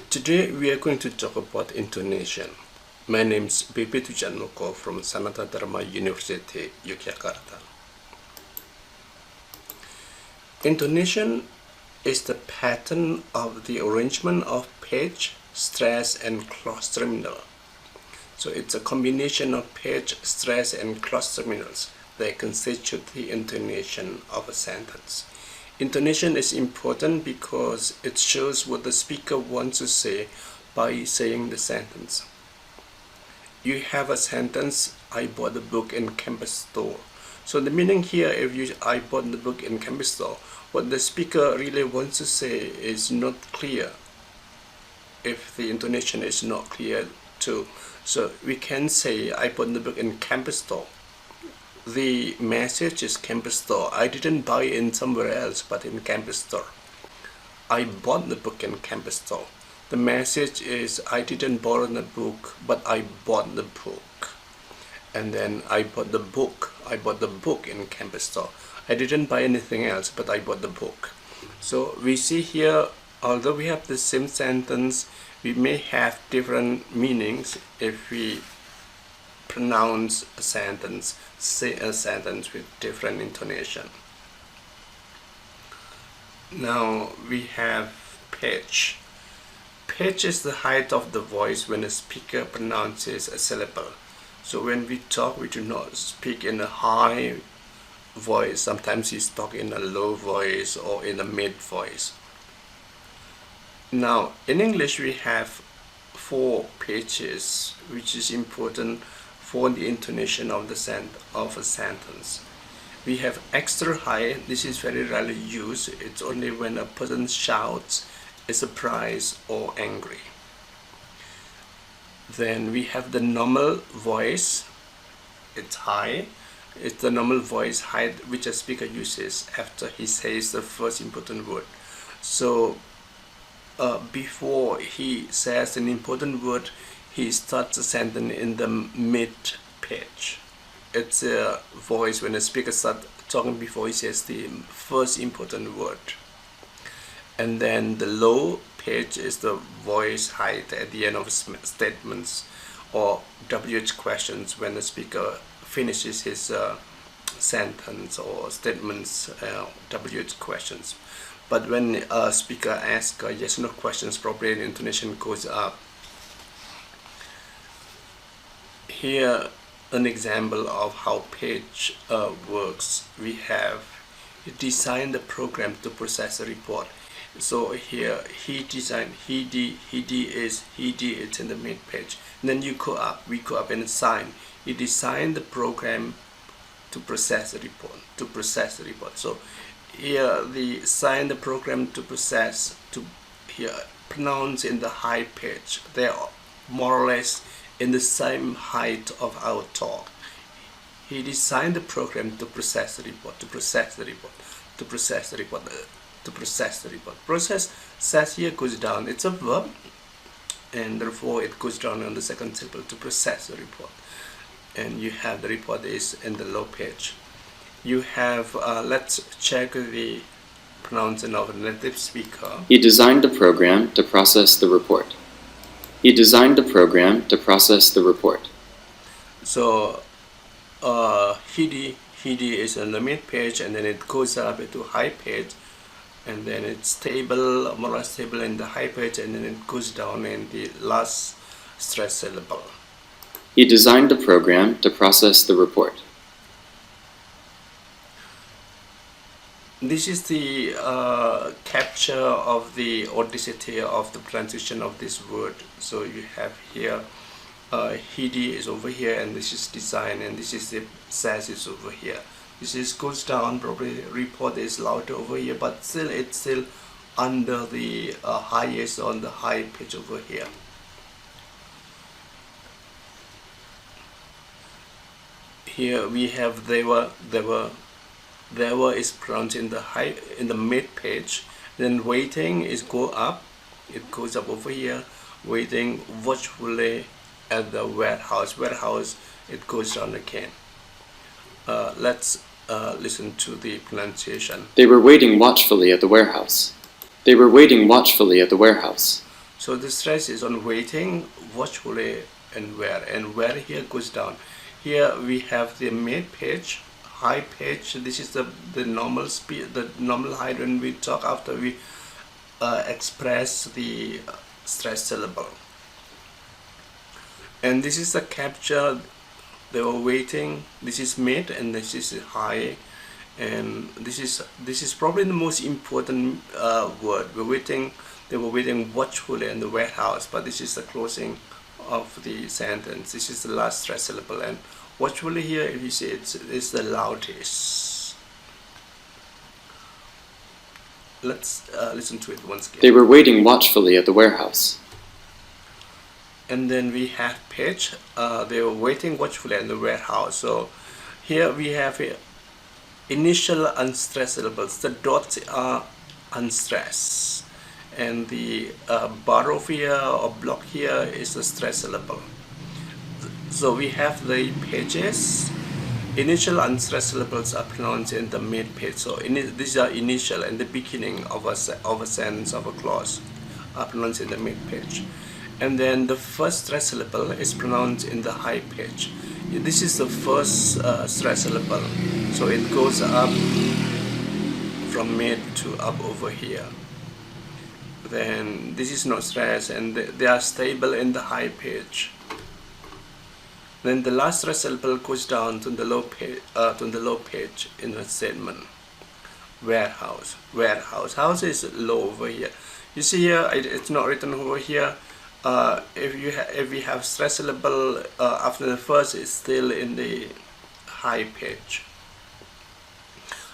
Today we are going to talk about intonation. My name is Bibi Tujanmoko from Sanata Dharma University, Yogyakarta. Intonation is the pattern of the arrangement of pitch, stress, and close terminal. So it's a combination of pitch, stress, and close terminals that constitute the intonation of a sentence. Intonation is important because it shows what the speaker wants to say by saying the sentence. You have a sentence, I bought the book in campus store. So the meaning here, I bought the book in campus store, what the speaker really wants to say is not clear if the intonation is not clear too. So we can say, I bought the book in campus store. The message is campus store. I didn't buy it in somewhere else but in campus store. I bought the book in campus store. The message is I didn't borrow the book but I bought the book. And then I bought the book. I bought the book in campus store. I didn't buy anything else but I bought the book. So we see here, although we have the same sentence, we may have different meanings if we pronounce a sentence, say a sentence with different intonation. Now we have pitch. Pitch is the height of the voice when a speaker pronounces a syllable. So when we talk, we do not speak in a high voice. Sometimes we talk in a low voice or in a mid voice. Now in English we have 4 pitches, which is important for the intonation of a sentence. We have extra high. This is very rarely used. It's only when a person shouts, is surprised or angry. Then we have the normal voice. It's high. It's the normal voice height which a speaker uses after he says the first important word. So before he says an important word, he starts the sentence in the mid pitch. It's a voice when a speaker starts talking before he says the first important word. And then the low pitch is the voice height at the end of statements or WH questions when the speaker finishes his sentence or statements, WH questions. But when a speaker asks yes or no questions, probably the intonation goes up. Here an example of how pitch works. We have designed the program to process a report. So here it's in the mid pitch. And then we go up and sign. He designed the program to process the report. So here the sign the program to process, to here pronounce in the high pitch. They are more or less in the same height of our talk. He designed the program to process the report, Process says here goes down. It's a verb, and therefore it goes down on the second syllable, to process the report. And you have the report is in the low pitch. You have, let's check the pronunciation of a native speaker. He designed the program to process the report. He designed the program to process the report. So Hidi is on the mid pitch, and then it goes up to high pitch, and then it's stable, more or less stable in the high pitch, and then it goes down in the last stress syllable. He designed the program to process the report. This is the capture of the audacity of the pronunciation of this word. So you have here Hidi is over here, and this is design, and this is the says is over here. This is goes down, probably report is louder over here, but still it's still under the highest on the high pitch over here. Here we have they were is pronounced in the mid pitch. Then waiting is go up, it goes up over here. Waiting watchfully at the warehouse, it goes down again. Let's listen to the pronunciation. They were waiting watchfully at the warehouse. They were waiting watchfully at the warehouse. So the stress is on waiting, watchfully, and where here goes down. Here we have the mid pitch, high pitch. This is the normal speed, the normal height when we talk after we express the stress syllable. And this is the capture. They were waiting. This is mid and this is high, and this is probably the most important word. They were waiting watchfully in the warehouse, but this is the closing of the sentence. This is the last stress syllable, and watchfully here, if you see it's the loudest. Let's listen to it once again. They were waiting watchfully at the warehouse. And then we have pitch. They were waiting watchfully in the warehouse. So here we have initial unstressed syllables. The dots are unstressed, and the bar over here or block here is the stress syllable. So we have the pitches. Initial unstressed syllables are pronounced in the mid pitch. So these are initial and the beginning of a sentence, of a clause, are pronounced in the mid pitch. And then the first stress syllable is pronounced in the high pitch. This is the first stress syllable, so it goes up from mid to up over here. Then this is not stress, and they are stable in the high pitch. Then the last stress syllable goes down to the low pitch in the statement. Warehouse. House is low over here. You see here, it's not written over here. If we have stress syllable after the first, it's still in the high pitch.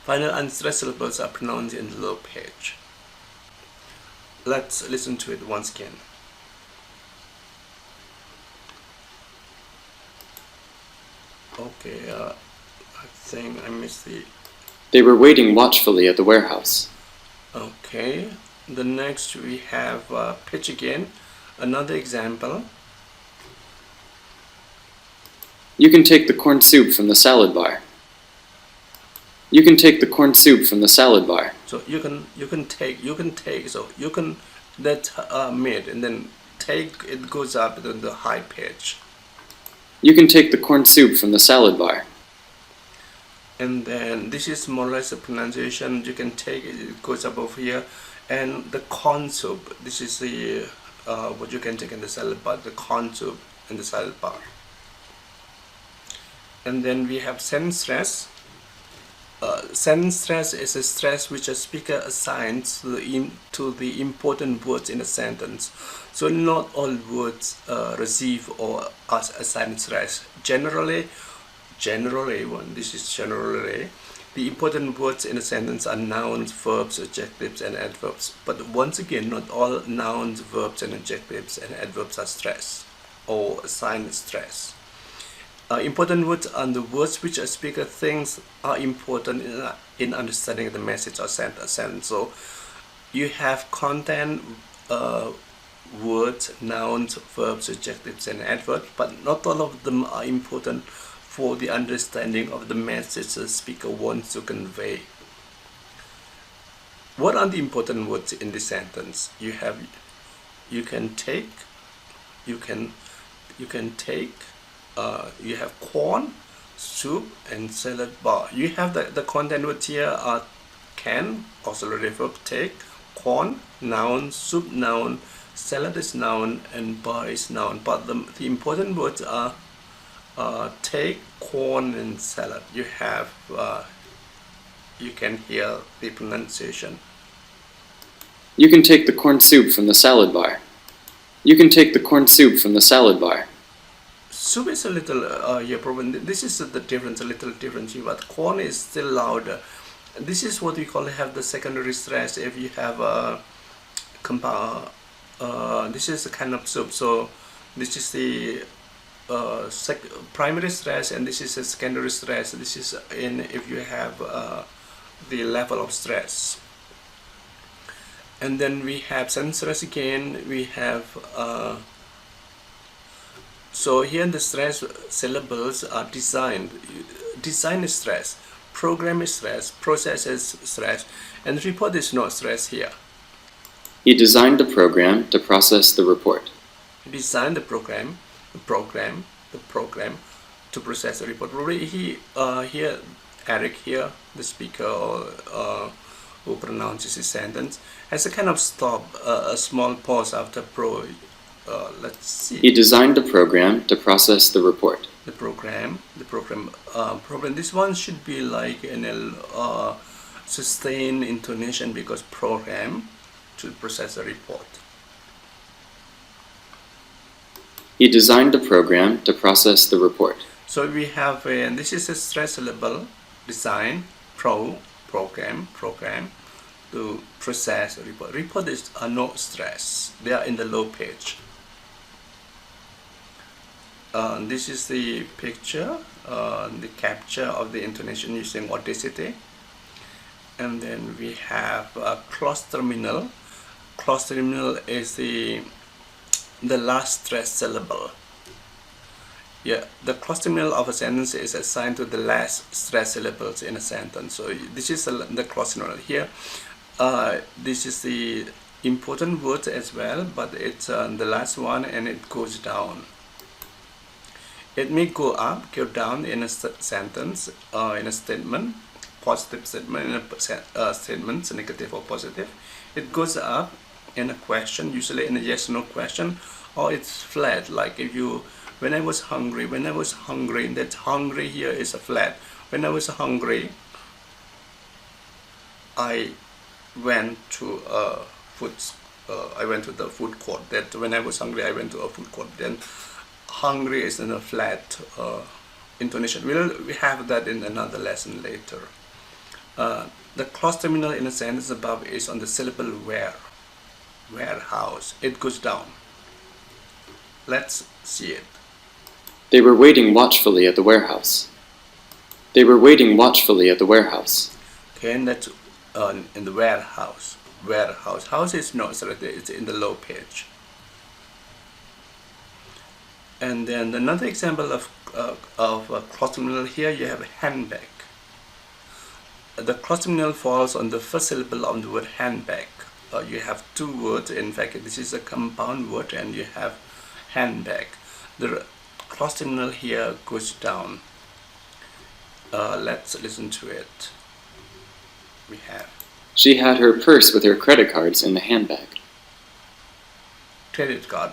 Final unstressed syllables are pronounced in the low pitch. Let's listen to it once again. Okay, I think I missed the... They were waiting watchfully at the warehouse. Okay, the next we have pitch again. Another example. You can take the corn soup from the salad bar. You can take the corn soup from the salad bar. So you can take. So you can, that mid, and then take, it goes up to the high pitch. You can take the corn soup from the salad bar. And then this is more or less a pronunciation. You can take it, it goes up over here. And the corn soup, this is the what you can take in the salad bar, the corn soup in the salad bar. And then we have sentence stress. Sentence stress is a stress which a speaker assigns to the important words in a sentence. So not all words receive or are assigned stress. Generally, this is generally, the important words in a sentence are nouns, verbs, adjectives, and adverbs. But once again, not all nouns, verbs, and adjectives and adverbs are stressed or assigned stress. Important words are the words which a speaker thinks are important in understanding the message or sentence. So you have content, words, nouns, verbs, adjectives, and adverbs, but not all of them are important for the understanding of the message the speaker wants to convey. What are the important words in the sentence? You can take, you have corn, soup, and salad bar. You have the content words here are can, auxiliary verb take, corn, noun, soup, noun, salad is noun, and bar is noun. But the important words are take, corn, and salad. You have, you can hear the pronunciation. You can take the corn soup from the salad bar. You can take the corn soup from the salad bar. Soup is a little problem. This is the difference, a little difference here, but corn is still louder. This is what we call have the secondary stress. If you have a this is a kind of soup. So this is the primary stress, and this is a secondary stress. This is in if you have the level of stress. And then we have sentence stress again. We have so here the stress syllables are designed. Design is stress, program is stress, process is stress, and report is not stress here. He designed the program to process the report. He designed the program to process the report. Probably here, Eric here, the speaker who pronounces his sentence, has a kind of stop, a small pause after pro. Let's see. He designed the program to process the report. The program. Problem. This one should be like in a sustained intonation because program to process a report. He designed the program to process the report. So we have this is a stress syllable, design, program to process a report. Report is no stress. They are in the low page. This is the picture, the capture of the intonation using audacity. And then we have clause terminal. Clause terminal is the last stress syllable. Yeah, the clause terminal of a sentence is assigned to the last stress syllables in a sentence. So this is the clause terminal here. This is the important word as well, but it's the last one and it goes down. It may go up, go down in a sentence, in a statement, positive statement, in a statement, negative or positive. It goes up in a question, usually in a yes/no question, or it's flat. Like if you, when I was hungry, that hungry here is a flat. When I was hungry, I went to the food court. That when I was hungry, I went to a food court. Then hungry is in a flat intonation. We have that in another lesson later. The clause terminal in a sentence above is on the syllable where. Warehouse. It goes down. Let's see it. They were waiting watchfully at the warehouse. They were waiting watchfully at the warehouse. Okay, and that's in the warehouse. Warehouse. House is not selected. It's in the low page. And then another example of clause terminal here, you have handbag. The clause terminal falls on the first syllable of the word handbag. You have two words. In fact, this is a compound word, and you have handbag. The clause terminal here goes down. Let's listen to it. We have. She had her purse with her credit cards in the handbag. Credit card.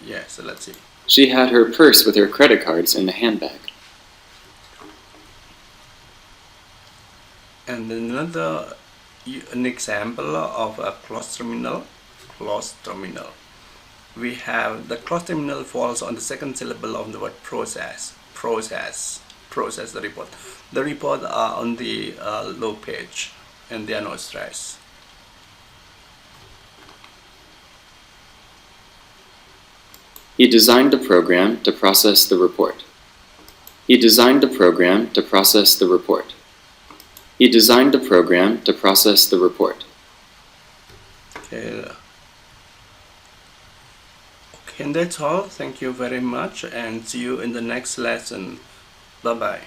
Yeah, so let's see. She had her purse with her credit cards in the handbag. And an example of a clause terminal. We have the clause terminal falls on the second syllable of the word process. Process the report. The report are on the low page, and they are no stress. He designed the program to process the report. He designed the program to process the report. He designed the program to process the report. Okay, and that's all. Thank you very much, and see you in the next lesson. Bye-bye.